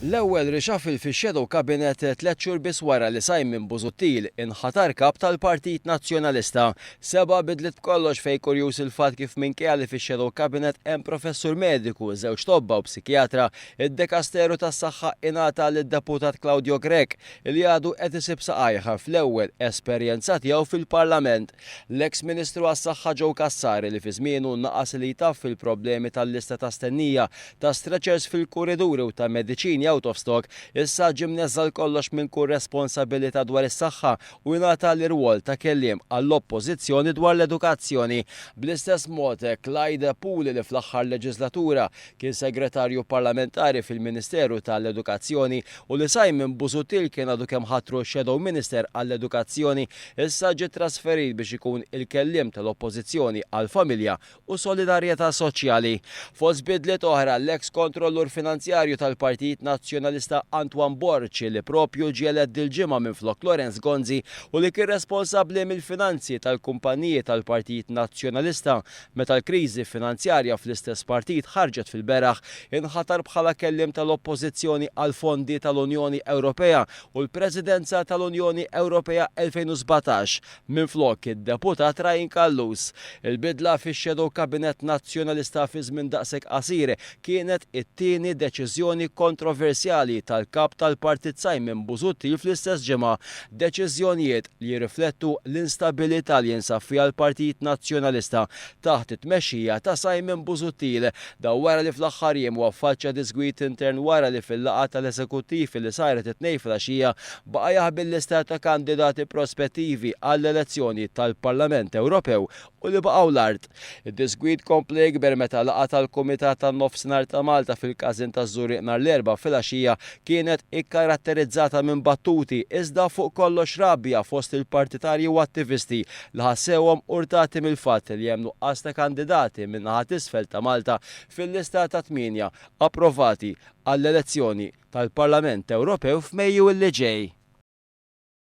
L-ewwel reshuffle fix-Shadow Cabinet tliet xhur biss wara li Simon Busuttil inħatar kap tal-Partit Nazzjonalista. Seba' bidlet b'kollox fejn kurjuż il-fatt kif minkejja li fix-Shadow Cabinet hemm professur mediku, żewġ tobba u psikjatra, id-Dekasteru tas-Saħħa ingħata lid-Deputat Claudio Grech li għadu qed isib saqajja fl-ewwel esperjenza tiegħu fil-Parlament. L-eks Ministru għas-Saħħa Joe Cassari li fi żmienu naqas li jtaf fil-problemi tal-lista ta' stennija ta' stretchers fil-kuriduri u ta' mediċini out of stock, issa ġimneżżal kollox minn kull responsabilità dwar is-saħħa u jingħata l-irwol ta' kelliem għall-oppożizzjoni dwar l-edukazzjoni. Bl-istess mod, Clyde Puli li fl-aħħar leġislatura kien segretarju parlamentari fil-Ministeru tal-Edukazzjoni u li Simon Busuttil kien għadu kemm ħatru Shadow Minister għall-Edukazzjoni, issa ġie trasferit biex ikun il-kelliem tal-oppożizzjoni għall-familja u solidarjetà soċjali. Fost bidliet oħra, l-eks kontrollur finanzjarju tal-Partit Nazzjonalista Antoine Borci li propju ġielet dil-ġimgħa minflok Lorenz Gonzi u li kien responsabbli mill-finanzi tal-kumpaniji tal-Partit Nazzjonalista meta l-kriżi finanzjarja fl-istess partit ħarġet fil-beraħ, inħatar bħala kelliem tal-oppożizzjoni għal fondi tal-Unjoni Ewropea u l-Presidenza tal-Unjoni Ewropea 2017 minflok id-deputat Ryan Kallus. Il-bidla fix-Shadow Cabinet Nazzjonalista fi żmien daqshekk qasir kienet it-tieni deċiżjoni kontroversjali tal-kap tal-Partit Simon Busuttil fl-istess ġimgħa, deċiżjonijiet li jirriflettu l-instabilità li jinsab fiha l-Partit Nazzjonalista taħt it-tmexxija ta' Simon Busuttil. Daw wara li fl-aħħar jiem waffaċċja disgwit intern wara li fil-laqgħa tal-eżekuttiv li saret it-tnejn filgħaxija baqa' jaħbi l-lista ta' kandidati prospettivi għall-elezzjoni tal-Parlament Ewropew u li baqgħu l-art. Id-disgwit kompli jikber meta laqgħa tal-Kumitat tan-Nofsinhar ta' Malta fil-każin taż-Żurieq nhar l-erbgħa filgħaxija kienet ikkaratterizzata minn battuti iżda fuq kollox rabbja fost il-partitarji u attivisti li ħassewhom urtati mill-fatt li hemm nuqqas ta' kandidati min-naħa t'isfel ta' Malta fil-lista ta' 8 approvati għall-elezzjoni tal-Parlament Ewropew f'Mejju li ġej.